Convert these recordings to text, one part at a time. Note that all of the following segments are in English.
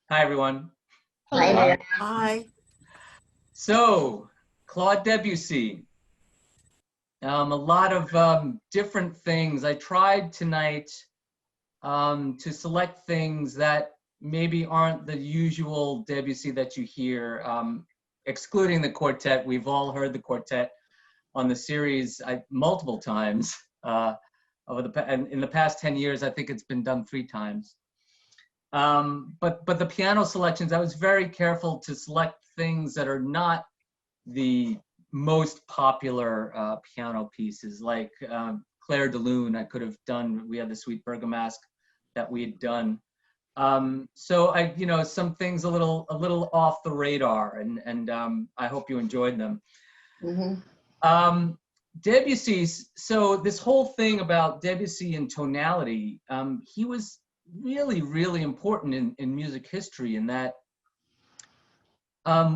Hi, everyone. Hi Hello. there. Hi. So, Claude Debussy, a lot of different things. I tried tonight to select things that maybe aren't the usual Debussy that you hear, excluding the quartet. We've all heard the quartet on the series multiple times. And in the past 10 years, I think it's been done 3 times. But the piano selections, I was very careful to select things that are not the most popular piano pieces, like Claire de Lune. I could have done. We had the Sweet Bergamasque that we had done. So some things a little off the radar, and I hope you enjoyed them. Debussy's. So this whole thing about Debussy and tonality, he was really important in music history, in that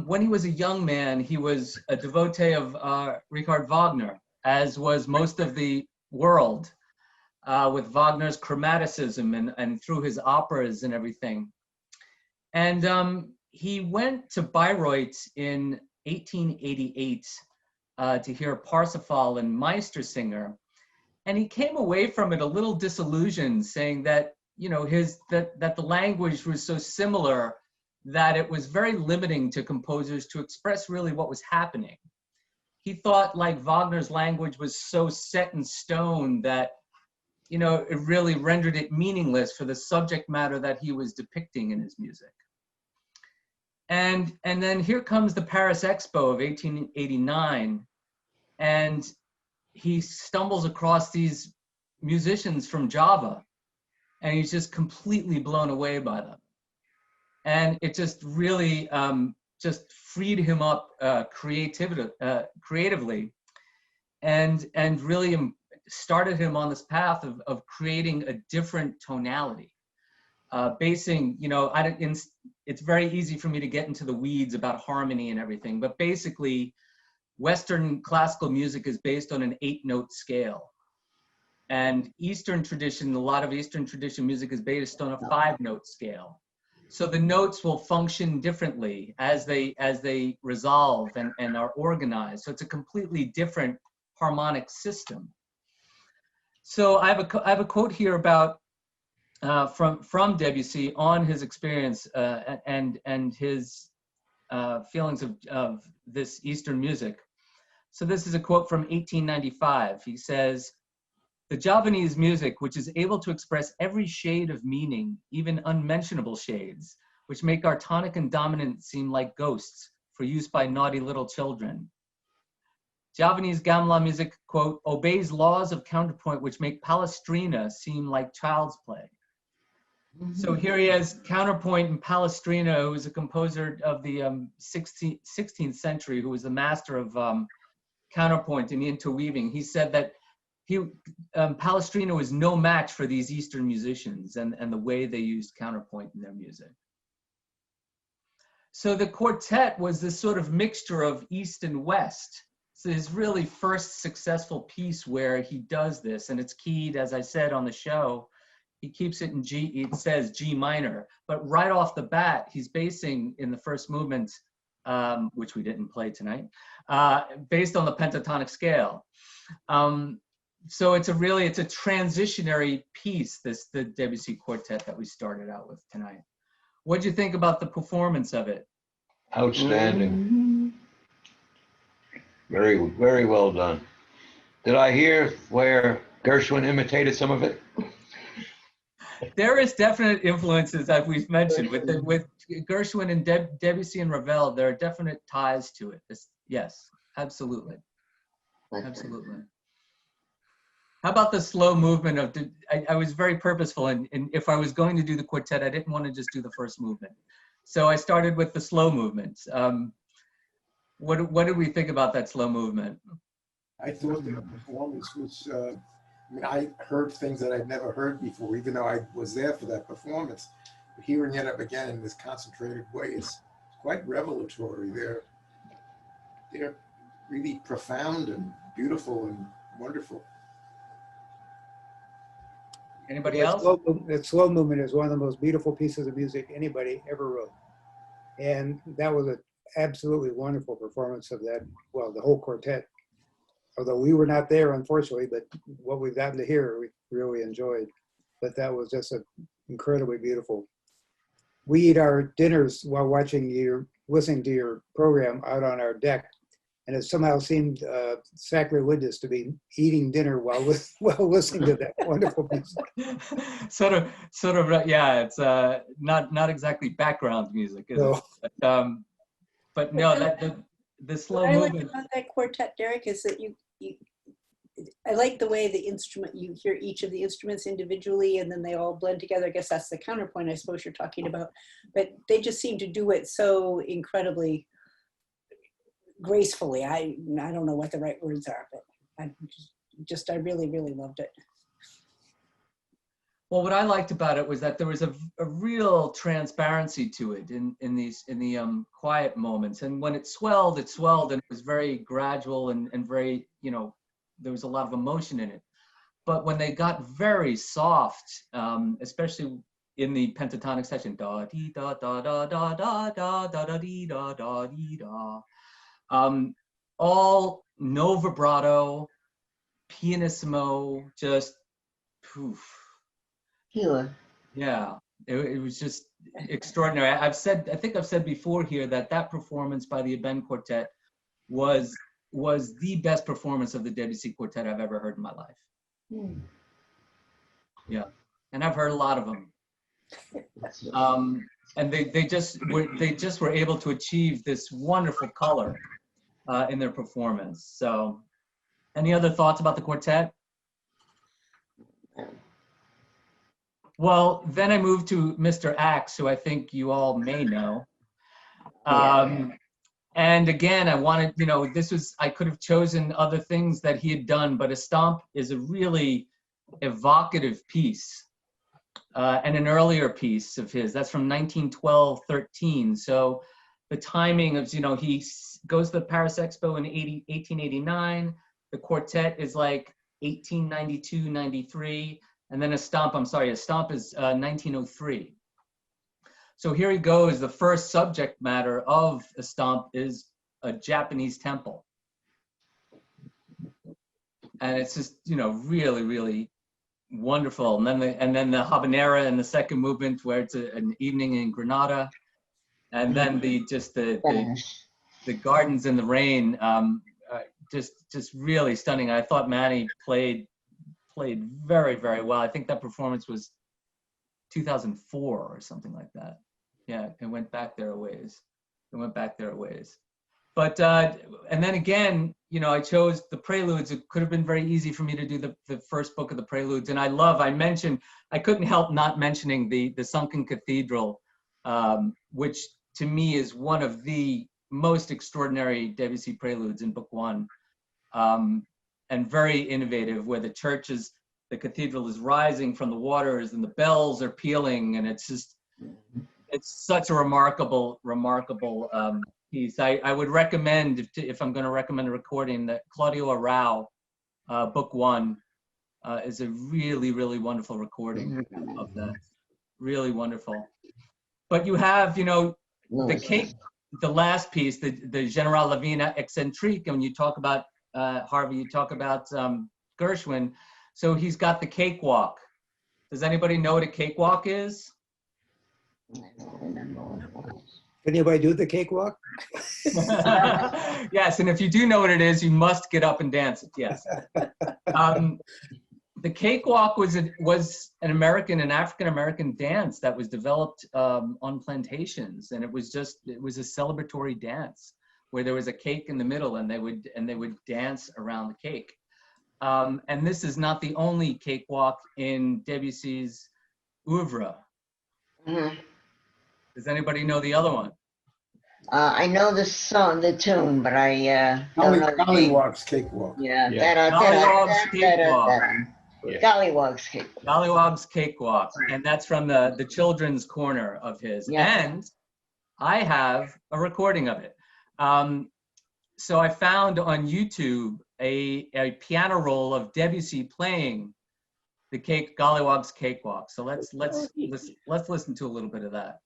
when he was a young man, he was a devotee of Richard Wagner, as was most of the world, with Wagner's chromaticism and through his operas and everything. And he went to Bayreuth in 1888 to hear Parsifal and Meistersinger, and he came away from it a little disillusioned, saying that that the language was so similar that it was very limiting to composers to express really what was happening. He thought, like, Wagner's language was so set in stone that it really rendered it meaningless for the subject matter that he was depicting in his music. And then here comes the Paris Expo of 1889, and he stumbles across these musicians from Java, and he's just completely blown away by them. And it just really just freed him up creatively, and really started him on this path of creating a different tonality. It's very easy for me to get into the weeds about harmony and everything, but basically, Western classical music is based on an 8-note scale. And Eastern tradition, a lot of Eastern tradition music is based on a 5-note scale. So the notes will function differently as they resolve and are organized. So it's a completely different harmonic system. So I have a quote here about from Debussy on his experience and his feelings of this Eastern music. So this is a quote from 1895. He says, "The Javanese music, which is able to express every shade of meaning, even unmentionable shades, which make our tonic and dominant seem like ghosts for use by naughty little children. Javanese gamelan music, quote, obeys laws of counterpoint which make Palestrina seem like child's play." So here he has counterpoint and Palestrina, who was a composer of the 16th century, who was the master of counterpoint and interweaving. He said that Palestrina was no match for these Eastern musicians and the way they used counterpoint in their music. So the quartet was this sort of mixture of East and West. So his really first successful piece where he does this, and it's keyed, as I said on the show, he keeps it in G, it says G minor, but right off the bat, he's basing in the first movement, which we didn't play tonight, based on the pentatonic scale. So it's a transitionary piece, the Debussy quartet that we started out with tonight. What'd you think about the performance of it? Outstanding. Very, very well done. Did I hear where Gershwin imitated some of it? There is definite influences, as we've mentioned, with Gershwin and Debussy and Ravel. There are definite ties to it. Yes, absolutely, absolutely. How about the slow movement of? I was very purposeful, and if I was going to do the quartet, I didn't want to just do the first movement, so I started with the slow movements. What did we think about that slow movement? I thought their performance was, I heard things that I'd never heard before, even though I was there for that performance. But hearing it up again in this concentrated way, it's quite revelatory. They're really profound and beautiful and wonderful. Anybody else? That slow movement is one of the most beautiful pieces of music anybody ever wrote. And that was an absolutely wonderful performance of that, well, the whole quartet. Although we were not there, unfortunately, but what we've gotten to hear, we really enjoyed. But that was just incredibly beautiful. We eat our dinners while listening to your program out on our deck. And it somehow seemed sacrilegious to be eating dinner while listening to that wonderful music. sort of, yeah. It's not exactly background music, is No. it? But no, the slow What I like movement. about that quartet, Derek, is that I like the way you hear each of the instruments individually and then they all blend together. I guess that's the counterpoint I suppose you're talking about. But they just seem to do it so incredibly gracefully. I don't know what the right words are, but I really, really loved it. Well, what I liked about it was that there was a real transparency to it in the quiet moments, and when it swelled, and it was very gradual and very, there was a lot of emotion in it. But when they got very soft, especially in the pentatonic section, da dee da da da da da da da da dee da da dee da, all no vibrato, pianissimo, just poof. Pure. Yeah, it was just extraordinary. I think I've said before here that performance by the Eben Quartet was the best performance of the Debussy Quartet I've ever heard in my life. Hmm. Yeah, and I've heard a lot of them. And they just were able to achieve this wonderful color in their performance. So, any other thoughts about the quartet? Well, then I moved to Mr. Axe, who I think you all may know. And again, I wanted, I could have chosen other things that he had done, but Estampe is a really evocative piece and an earlier piece of his. That's from 1912-13. So the timing of, he goes to the Paris Expo in 1889. The quartet is like 1892-93. And then Estampe is 1903. So here he goes. The first subject matter of Estampe is a Japanese temple. And it's just, really, really wonderful. And then the habanera in the second movement, where it's an evening in Granada. And then the gardens in the rain, just really stunning. I thought Manny played very, very well. I think that performance was 2004 or something like that. Yeah, it went back there a ways. But, and then again, I chose the preludes. It could have been very easy for me to do the first book of the preludes. And I couldn't help not mentioning the Sunken Cathedral, which to me is one of the most extraordinary Debussy preludes in book one. And very innovative, where the cathedral is rising from the waters and the bells are pealing, and it's such a remarkable piece. I would recommend, if I'm going to recommend a recording, that Claudio Arrau, book one, is a really, really wonderful recording of that. Really wonderful. But you have, the last piece, the General Lavina Eccentrique, and when you talk about Harvey, you talk about Gershwin. So he's got the cakewalk. Does anybody know what a cakewalk is? I don't remember what it was. Can anybody do the cakewalk? Yes, and if you do know what it is, you must get up and dance it. Yes. The cakewalk was an African American dance that was developed on plantations, and it was a celebratory dance where there was a cake in the middle, and they would dance around the cake. And this is not the only cakewalk in Debussy's oeuvre. Mm-hmm. Does anybody know the other one? I know the song, the tune, but I don't know the name. Gollywog's Cakewalk. Yeah. Gollywog's Cakewalk. Gollywog's Cakewalk. Gollywog's Cakewalk, and that's from the children's corner of his. Yeah. And I have a recording of it. So I found on YouTube a piano roll of Debussy playing the Gollywog's Cakewalk. So let's listen to a little bit of that.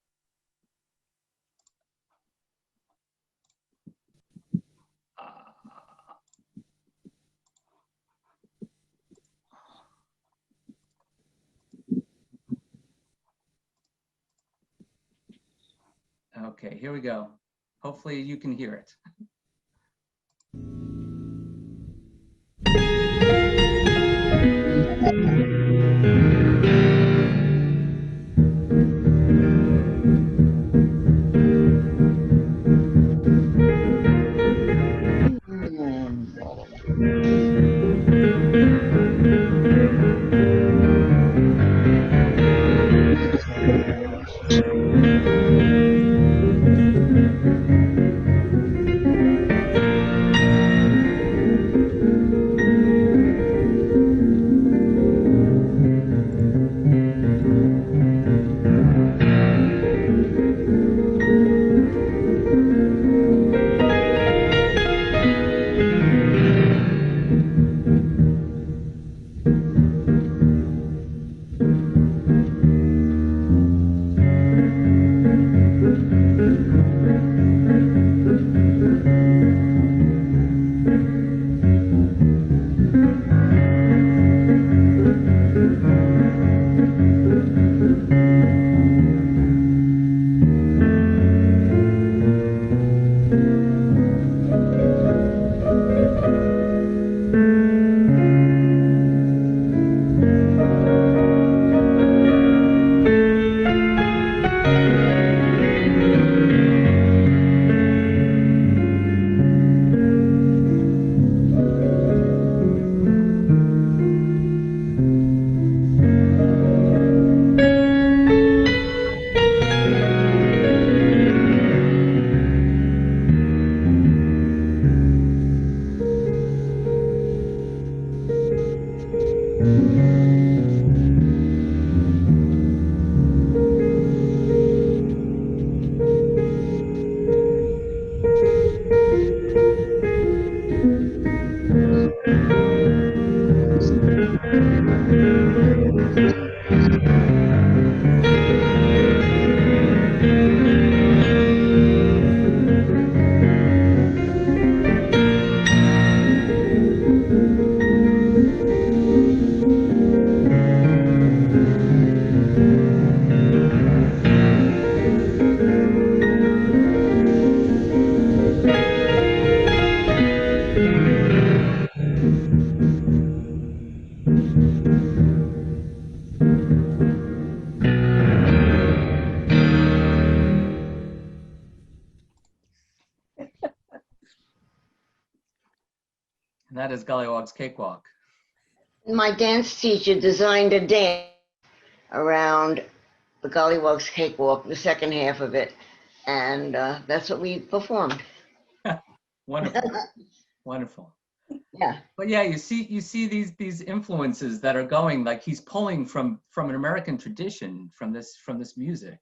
Okay, here we go. Hopefully you can hear it. And that is Gollywog's Cakewalk. My dance teacher designed a dance around the Gollywog's Cakewalk, the second half of it, and that's what we performed. Wonderful, wonderful. Yeah. But yeah, you see these influences that are going, like he's pulling from an American tradition, from this music,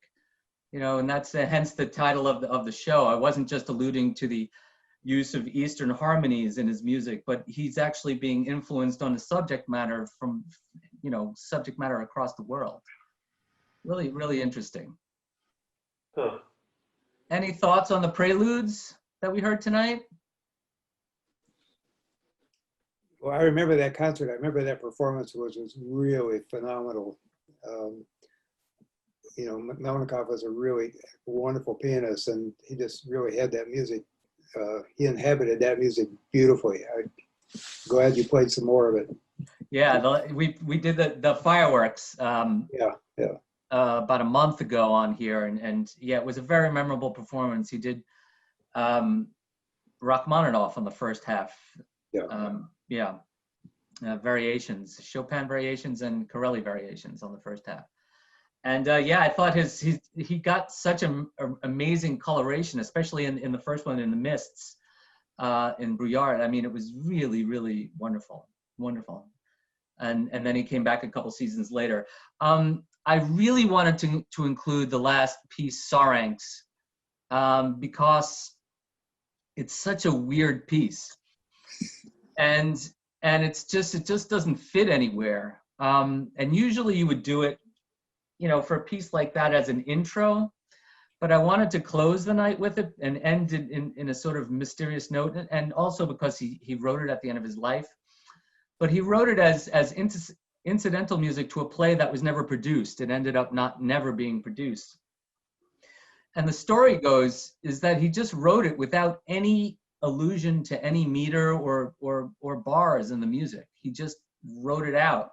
you know, and that's hence the title of the show. I wasn't just alluding to the use of Eastern harmonies in his music, but he's actually being influenced on the subject matter from, you know, subject matter across the world. Really, really interesting. Huh. Any thoughts on the preludes that we heard tonight? Well, I remember that concert. I remember that performance was really phenomenal. You know, Melnikov was a really wonderful pianist, and he just really had that music. He inhabited that music beautifully. I'm glad you played some more of it. Yeah, we did the fireworks. Yeah. About a month ago on here, and yeah, it was a very memorable performance. He did Rachmaninoff on the first half. Yeah. Variations, Chopin variations and Corelli variations on the first half. And yeah, I thought he got such an amazing coloration, especially in the first one, in the mists, in Brouillard. I mean, it was really, really wonderful, wonderful. And then he came back a couple seasons later. I really wanted to include the last piece, Saranx, because it's such a weird piece, and it just doesn't fit anywhere. And usually you would do it, you know, for a piece like that as an intro, but I wanted to close the night with it and end it in a sort of mysterious note, and also because he wrote it at the end of his life. But he wrote it as incidental music to a play that was never produced. It ended up never being produced. And the story goes is that he just wrote it without any allusion to any meter or bars in the music. He just wrote it out.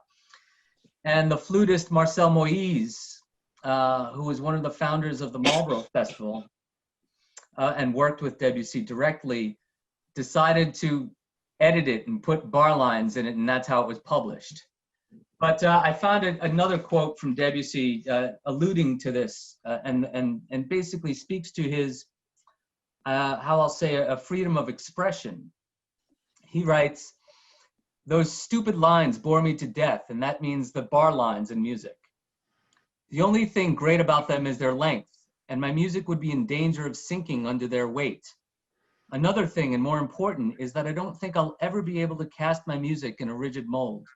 And the flutist Marcel Moïse, who was one of the founders of the Marlborough Festival and worked with Debussy directly, decided to edit it and put bar lines in it, and that's how it was published. But I found another quote from Debussy alluding to this and basically speaks to his, how I'll say, a freedom of expression. He writes, "Those stupid lines bore me to death, and that means the bar lines in music. The only thing great about them is their length, and my music would be in danger of sinking under their weight. Another thing, and more important, is that I don't think I'll ever be able to cast my music in a rigid mold.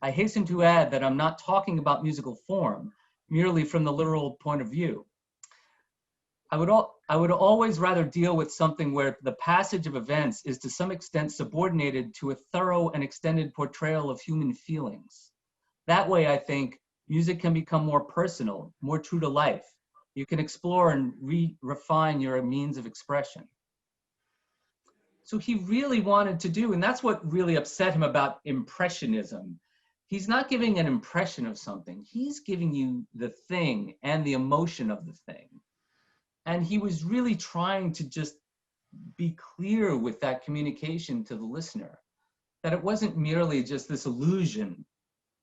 I hasten to add that I'm not talking about musical form, merely from the literal point of view. I would always rather deal with something where the passage of events is to some extent subordinated to a thorough and extended portrayal of human feelings. That way, I think, music can become more personal, more true to life. You can explore and refine your means of expression." So he really wanted to do, and that's what really upset him about Impressionism. He's not giving an impression of something. He's giving you the thing and the emotion of the thing. And he was really trying to just be clear with that communication to the listener, that it wasn't merely just this allusion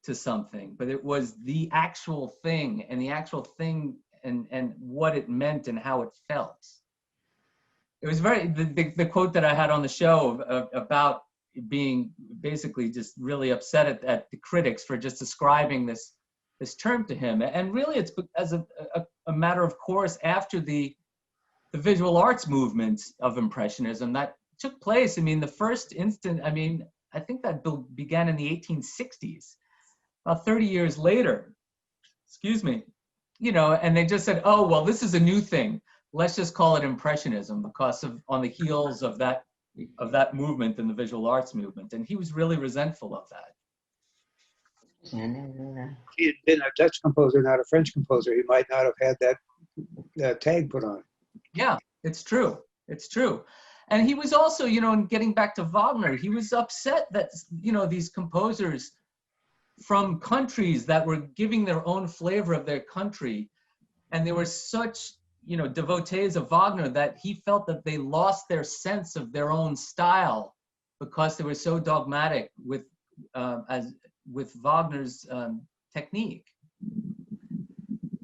to something, but it was the actual thing and and what it meant and how it felt. It was the quote that I had on the show about being basically just really upset at the critics for just ascribing this term to him. And really it's as a matter of course after the visual arts movement of Impressionism that took place. I mean, the first instant, I mean, I think that began in the 1860s, about 30 years later, excuse me, you know, and they just said, oh, well, this is a new thing. Let's just call it Impressionism because of on the heels of that movement and the visual arts movement. And he was really resentful of that. If he had been a Dutch composer, not a French composer, he might not have had that tag put on. Yeah, it's true. It's true. And he was also, you know, getting back to Wagner, he was upset that, you know, these composers from countries that were giving their own flavor of their country, and they were such, you know, devotees of Wagner that he felt that they lost their sense of their own style because they were so dogmatic with Wagner's technique.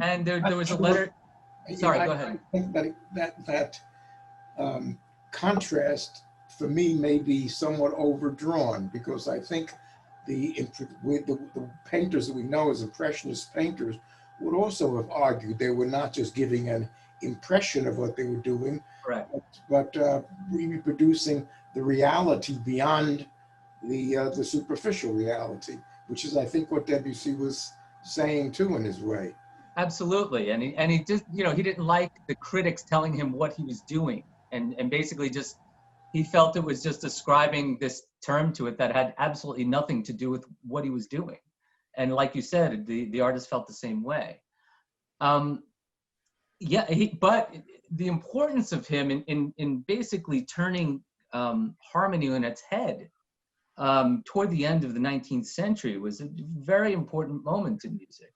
And there was a letter. Sorry, go ahead. I think that contrast for me may be somewhat overdrawn, because I think the painters that we know as Impressionist painters would also have argued they were not just giving an impression of what they were doing, Correct. but reproducing the reality beyond the superficial reality, which is, I think, what Debussy was saying too in his way. Absolutely, and he just, you know, he didn't like the critics telling him what he was doing, and basically just, he felt it was just ascribing this term to it that had absolutely nothing to do with what he was doing. And like you said, the artist felt the same way. Yeah, but the importance of him in basically turning harmony on its head toward the end of the 19th century was a very important moment in music.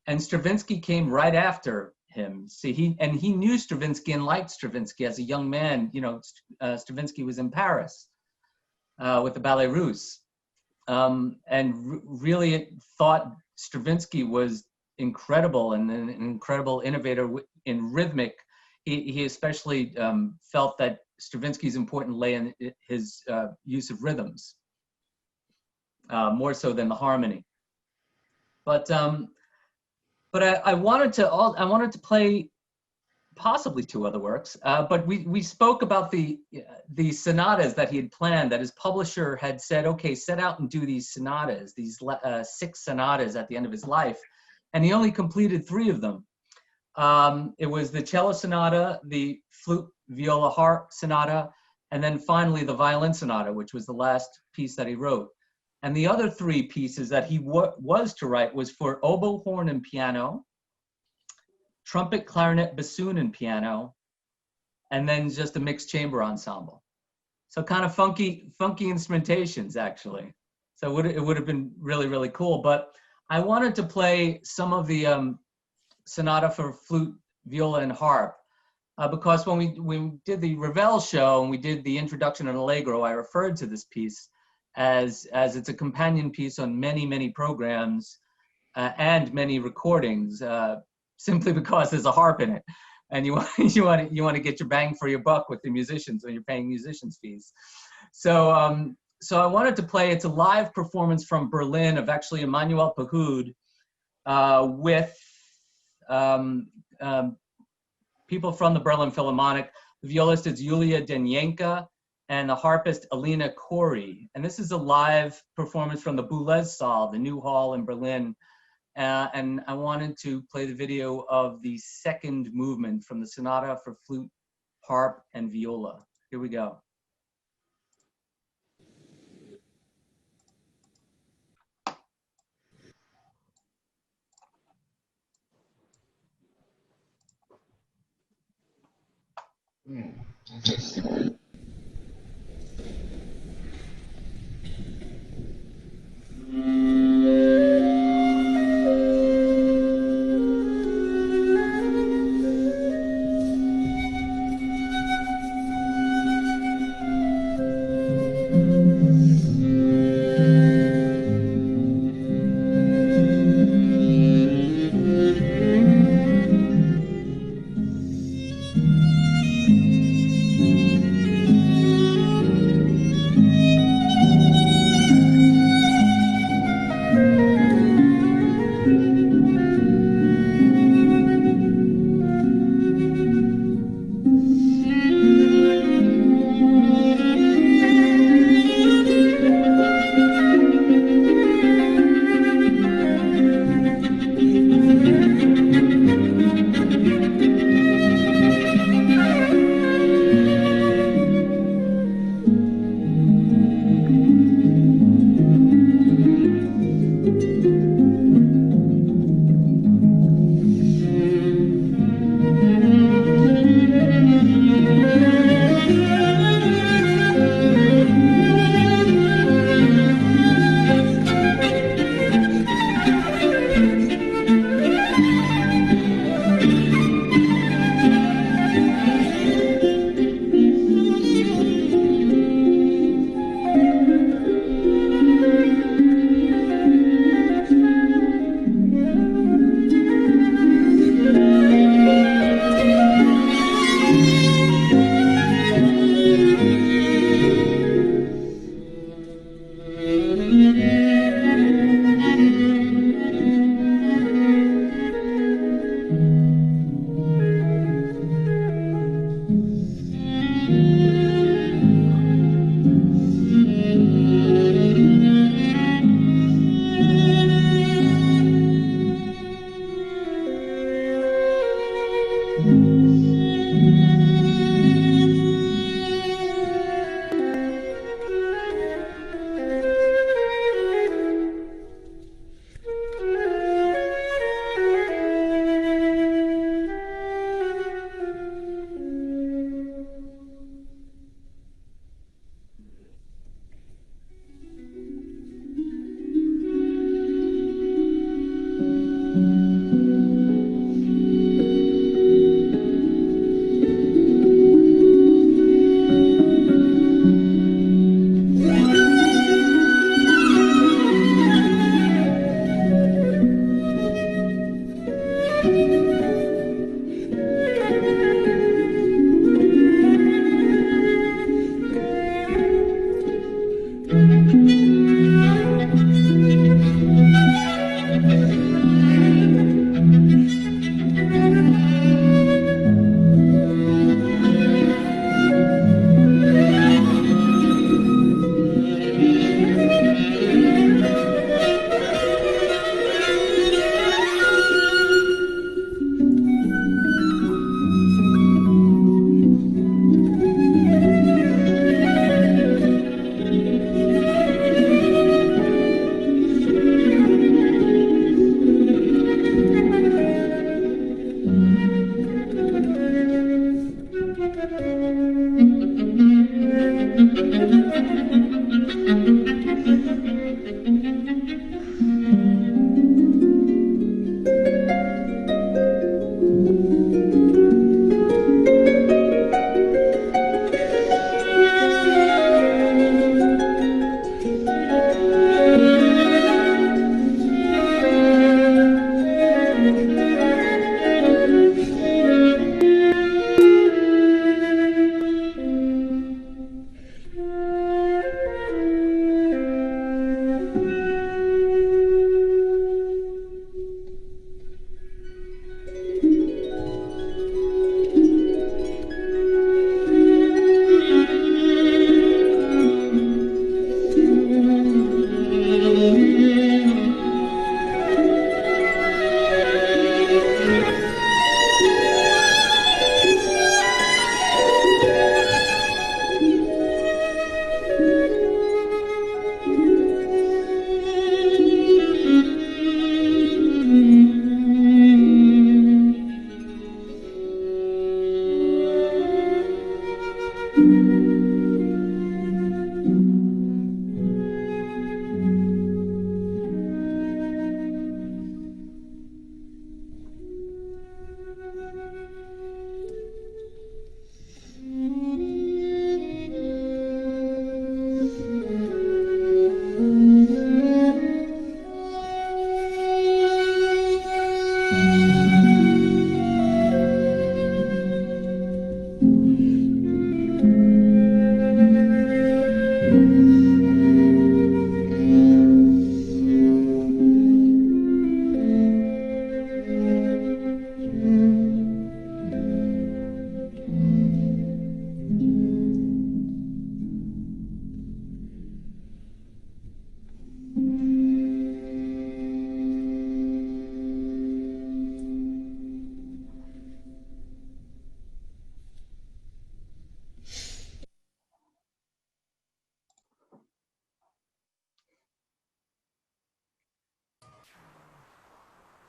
And Stravinsky came right after him. See, he knew Stravinsky and liked Stravinsky as a young man. You know, Stravinsky was in Paris with the Ballet Russe, and really thought Stravinsky was incredible and an incredible innovator in rhythmic. He especially felt that Stravinsky's important lay in his use of rhythms, more so than the harmony. But I wanted to play possibly two other works. But we spoke about the sonatas that he had planned, that his publisher had said, okay, set out and do these sonatas, these 6 sonatas at the end of his life. And he only completed 3 of them. It was the cello sonata, the flute, viola, harp sonata, and then finally the violin sonata, which was the last piece that he wrote. And the other 3 pieces that he was to write was for oboe, horn, and piano, trumpet, clarinet, bassoon, and piano, and then just a mixed chamber ensemble. So kind of funky instrumentations, actually. So it would have been really, really cool. But I wanted to play some of the sonata for flute, viola, and harp, because when we did the Ravel show and we did the introduction and Allegro, I referred to this piece as it's a companion piece on many, many programs and many recordings, simply because there's a harp in it, and you want to get your bang for your buck with the musicians when you're paying musicians fees. So so I wanted to play. It's a live performance from Berlin of actually Emmanuel Pahud with people from the Berlin Philharmonic. The violist is Yulia Denyenka and the harpist Alina Khoury. And this is a live performance from the Boulez Saal, the new hall in Berlin. And I wanted to play the video of the 2nd movement from the sonata for flute, harp, and viola. Here we go.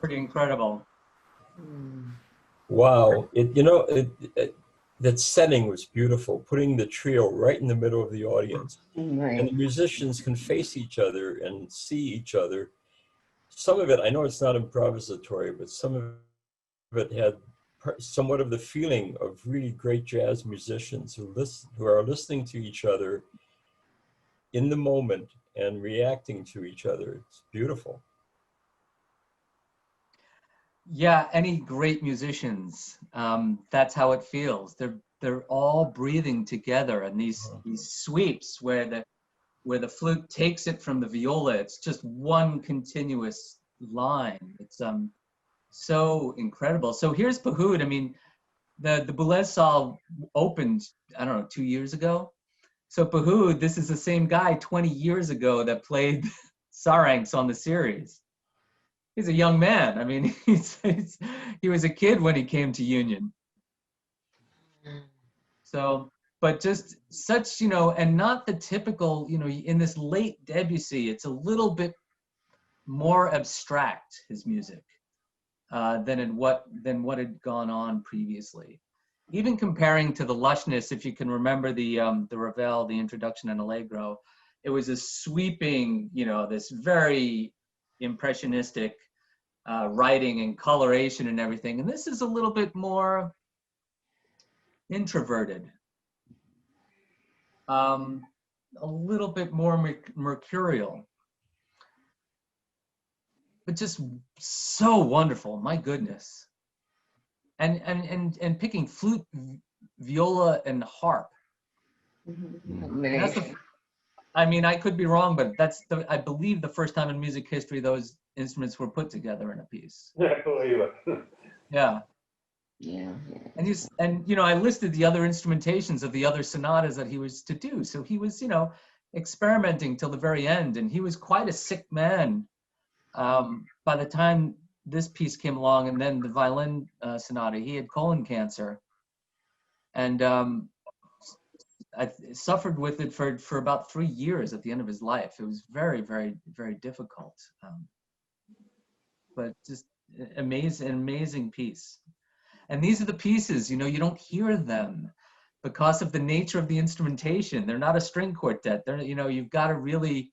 Pretty incredible. Wow. That setting was beautiful, putting the trio right in the middle of the audience. And the Right. musicians can face each other and see each other. Some of it, I know it's not improvisatory, but some of it had somewhat of the feeling of really great jazz musicians who are listening to each other in the moment and reacting to each other. It's beautiful. Yeah, any great musicians, that's how it feels. They're all breathing together, and these sweeps where the flute takes it from the viola, it's just one continuous line. It's so incredible. So here's Pahud. I mean, the Boulez Saal opened, I don't know, 2 years ago. So Pahud, this is the same guy 20 years ago that played Sarangs on the series. He's a young man. I mean, he was a kid when he came to Union. So, but just such, and not the typical, in this late Debussy, it's a little bit more abstract, his music, than what had gone on previously. Even comparing to the lushness, if you can remember the Ravel, the introduction and Allegro, it was a sweeping, this very impressionistic writing and coloration and everything. And this is a little bit more introverted, a little bit more mercurial, but just so wonderful. My goodness. And picking flute, viola, and harp. And that's I mean, I could be wrong, but that's I believe the first time in music history those instruments were put together in a piece. Yeah, I believe it. Yeah. Yeah. And I listed the other instrumentations of the other sonatas that he was to do. So he was, experimenting till the very end, and he was quite a sick man by the time this piece came along, and then the violin sonata. He had colon cancer, and I suffered with it for about 3 years at the end of his life. It was very, very, very difficult, but just amazing piece. And these are the pieces, you don't hear them because of the nature of the instrumentation. They're not a string quartet. They're, you've got to really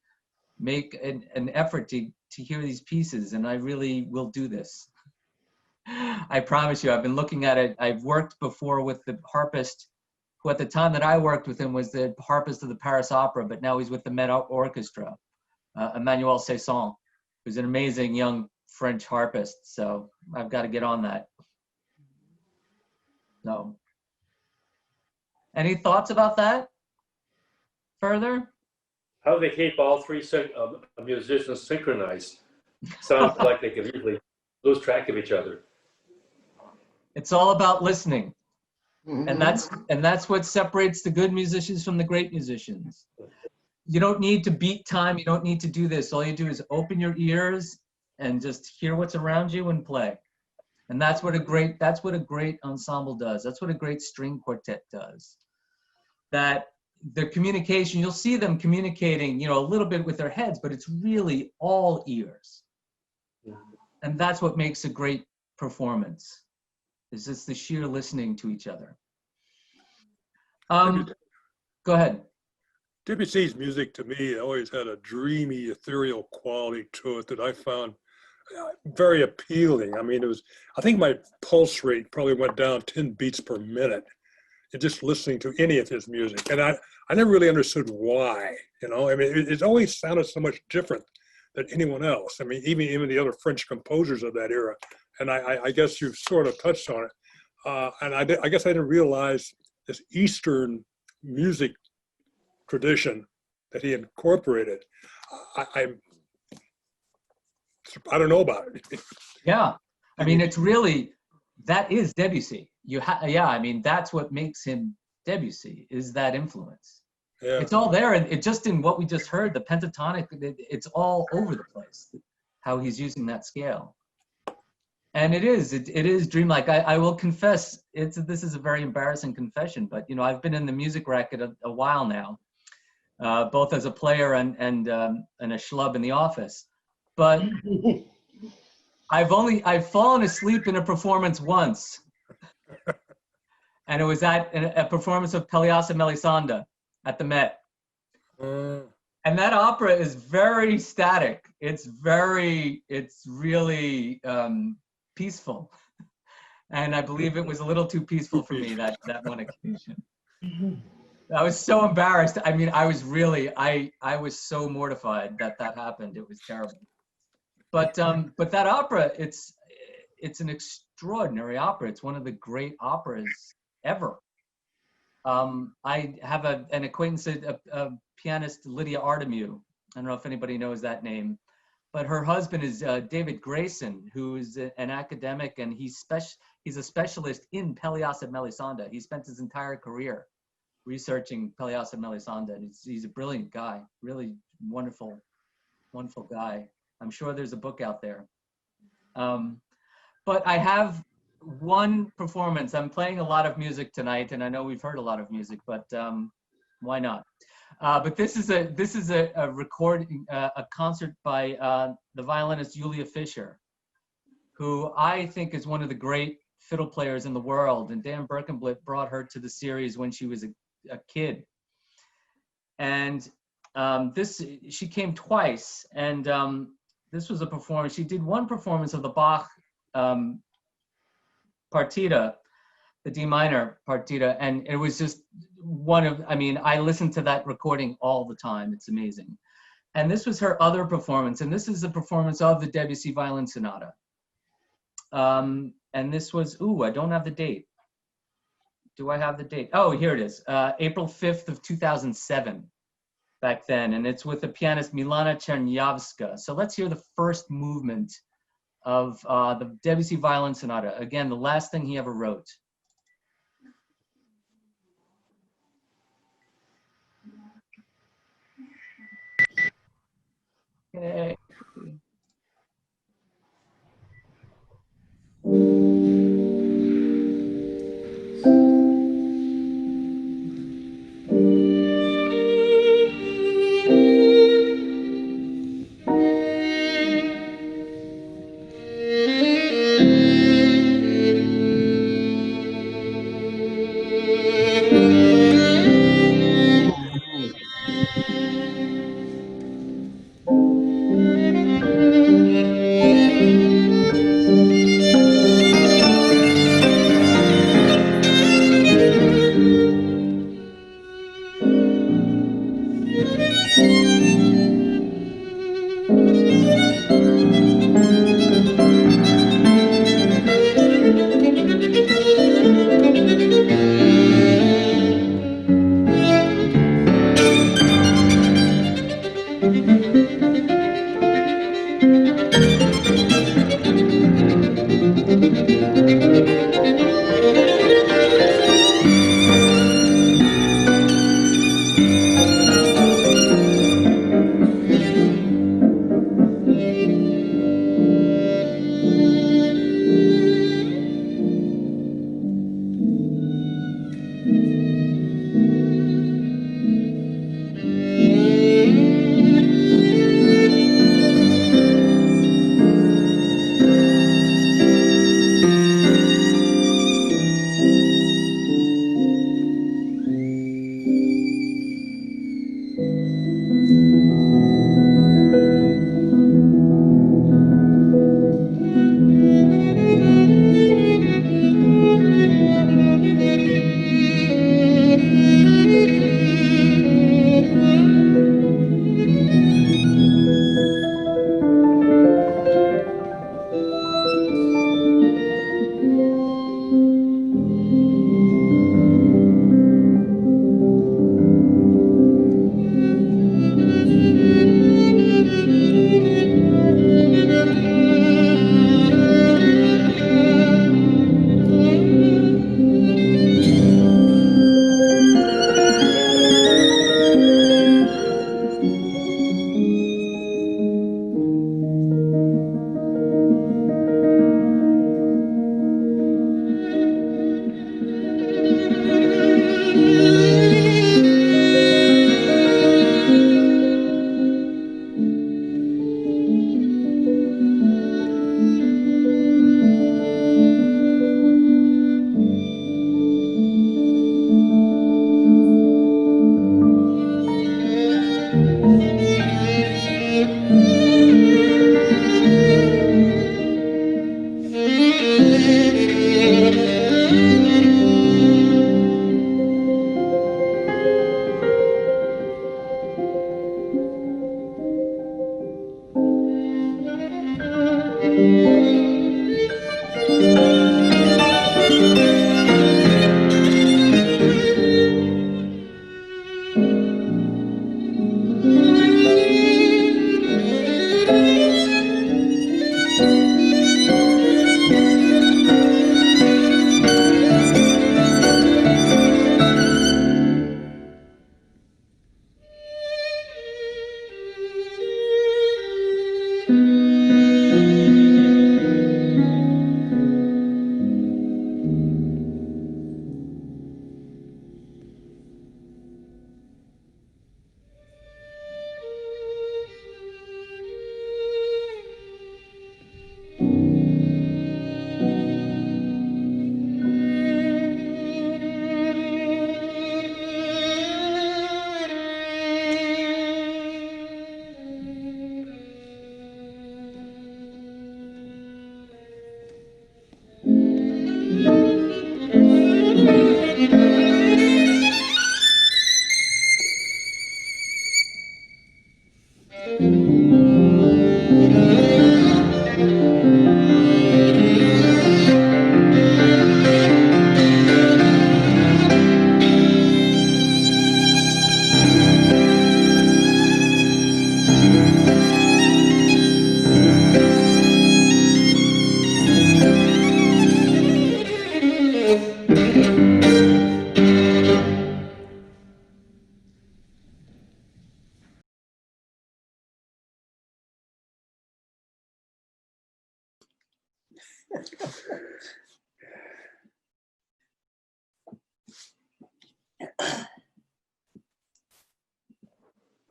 make an effort to hear these pieces, and I really will do this. I promise you, I've been looking at it. I've worked before with the harpist, who at the time that I worked with him was the harpist of the Paris Opera, but now he's with the Met Orchestra, Emmanuel Cesson, who's an amazing young French harpist. So I've got to get on that. So, any thoughts about that further? How do they keep all three musicians synchronized? Sounds like they could easily lose track of each other. It's all about listening. And that's what separates the good musicians from the great musicians. You don't need to beat time. You don't need to do this. All you do is open your ears and just hear what's around you and play. And that's what a great ensemble does. That's what a great string quartet does. That the communication, you'll see them communicating, a little bit with their heads, but it's really all ears. And that's what makes a great performance. It's just the sheer listening to each other. Go ahead. Debussy's music to me always had a dreamy, ethereal quality to it that I found very appealing. I mean, I think my pulse rate probably went down 10 beats per minute just listening to any of his music. And I never really understood why, I mean, it always sounded so much different than anyone else. I mean, even the other French composers of that era. And I guess you've sort of touched on it. And I guess I didn't realize this Eastern music tradition that he incorporated. I don't know about it. Yeah, I mean, it's really, that is Debussy. I mean, that's what makes him Debussy, is that influence. Yeah. It's all there, and it just in what we just heard, the pentatonic, it's all over the place, how he's using that scale. And it is dreamlike. I will confess, this is a very embarrassing confession, but I've been in the music racket a while now, both as a player and a schlub in the office. But I've fallen asleep in a performance once, and it was at a performance of Pelléas and Melisande at the Met. And that opera is very static. It's really peaceful. And I believe it was a little too peaceful for me that one occasion. I was so embarrassed. I mean, I was so mortified that happened. It was terrible. But that opera, it's an extraordinary opera. It's one of the great operas ever. I have an acquaintance, a pianist, Lydia Artemu. I don't know if anybody knows that name, but her husband is David Grayson, who is an academic, and he's a specialist in Pelléas and Melisande. He spent his entire career researching Pelléas and Melisande, and he's a brilliant guy, really wonderful guy. I'm sure there's a book out there. But I have one performance. I'm playing a lot of music tonight, and I know we've heard a lot of music, but why not? But this is a recording, a concert by the violinist Julia Fischer, who I think is one of the great fiddle players in the world. And Dan Berkenblit brought her to the series when she was a kid. And she came twice, and this was a performance. She did one performance of the Bach partita, the D minor partita, and it was just I listened to that recording all the time. It's amazing. And this was her other performance, and this is a performance of the Debussy Violin Sonata. And this was, I don't have the date. Do I have the date? Oh, here it is, April 5th of 2007, back then, and it's with the pianist Milana Czerniawska. So let's hear the first movement of the Debussy Violin Sonata. Again, the last thing he ever wrote. Okay.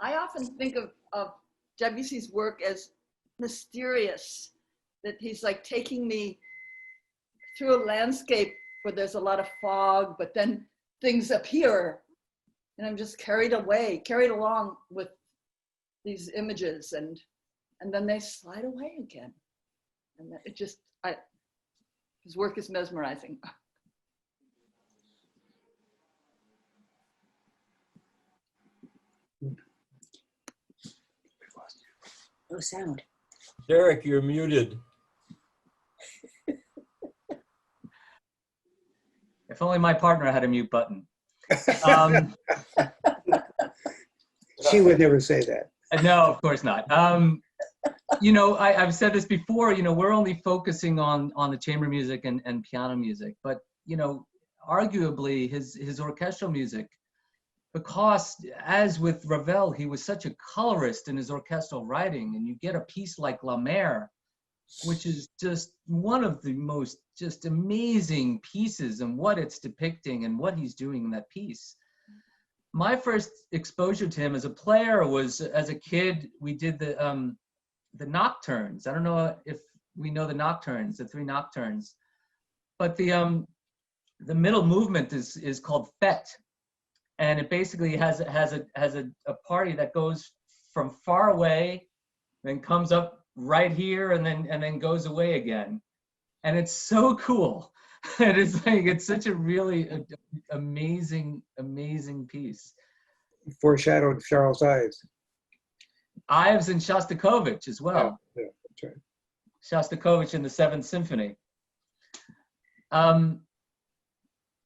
I often think of Debussy's work as mysterious, that he's like taking me through a landscape where there's a lot of fog, but then things appear and I'm just carried along with these images, and then they slide away again. And it just, his work is mesmerizing. No sound. Derek, you're muted. If only my partner had a mute button. She would never say that. No, of course not. You know, I've said this before, you know, we're only focusing on the chamber music and piano music, but, you know, arguably his orchestral music, because as with Ravel, he was such a colorist in his orchestral writing, and you get a piece like La Mer, which is just one of the most just amazing pieces and what it's depicting and what he's doing in that piece. My first exposure to him as a player was as a kid. We did the nocturnes. I don't know if we know the nocturnes, the 3 nocturnes, but the middle movement is called Fête, and it basically has a party that goes from far away, then comes up right here, and then goes away again, and it's so cool. It is like, it's such a really amazing piece. Foreshadowed Charles Ives. Ives and Shostakovich as well. Yeah, that's right. Shostakovich in the 7th Symphony.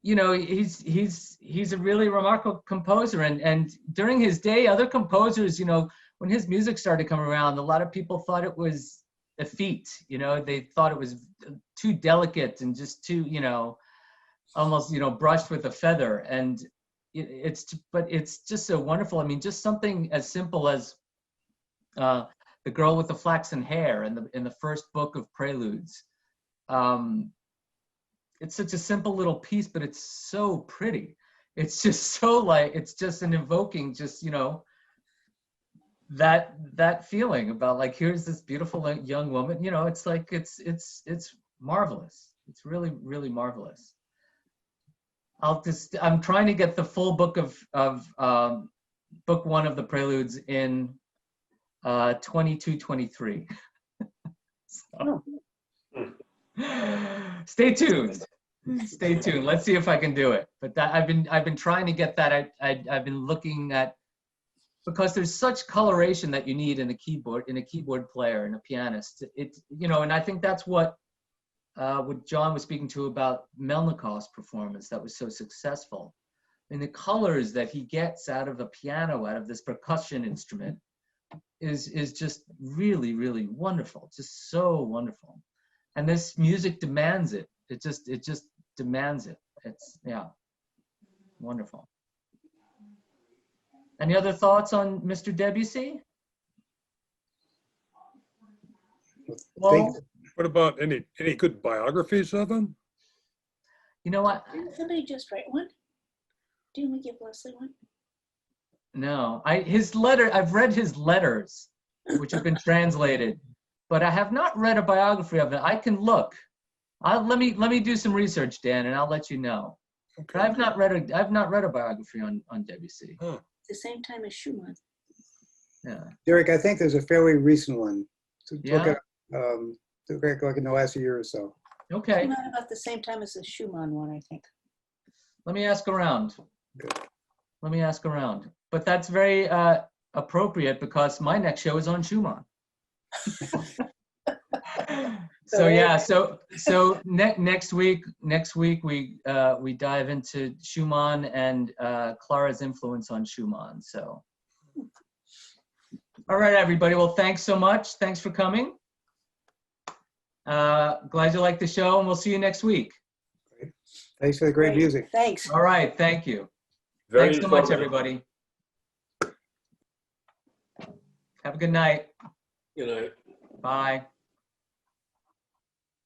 You know, he's a really remarkable composer, and during his day, other composers, you know, when his music started coming around, a lot of people thought it was effete. You know, they thought it was too delicate and just too, you know, almost, you know, brushed with a feather. And but it's just so wonderful. I mean, just something as simple as The Girl with the Flaxen Hair in the first book of Preludes. It's such a simple little piece, but it's so pretty. It's just so like, it's just an evoking, just, you know, that feeling about like, here's this beautiful young woman, you know, it's like, it's marvelous. It's really, really marvelous. I'm trying to get the full book of book 1 of the Preludes in 22-23. So. Stay tuned. Stay tuned. Let's see if I can do it. But I've been trying to get that. I've been looking at, because there's such coloration that you need in a keyboard player and a pianist. You know, and I think that's what John was speaking to about Melnikov's performance that was so successful. And the colors that he gets out of a piano, out of this percussion instrument, is just really, really wonderful. Just so wonderful. And this music demands it. It just demands it. It's, yeah, wonderful. Any other thoughts on Mr. Debussy? Well, what about any good biographies of him? You know what? Didn't somebody just write one? Didn't we give Leslie one? No, I've read his letters, which have been translated, but I have not read a biography of it. I can look. Let me do some research, Dan, and I'll let you know. Okay. But I've not read a biography on Debussy. Huh. The same time as Schumann. Yeah. Derek, I think there's a fairly recent one. So yeah. Look at like in the last year or so. Okay. Not about the same time as the Schumann one, I think. Let me ask around. Good. Let me ask around. But that's very appropriate because my next show is on Schumann. So yeah, so next week we dive into Schumann and Clara's influence on Schumann. So, all right, everybody. Well, thanks so much. Thanks for coming. Glad you liked the show, and we'll see you next week. Great. Thanks for the great music. Thanks. All right, thank you. Very Thanks so much, everybody. Have a good night. Good night. Bye.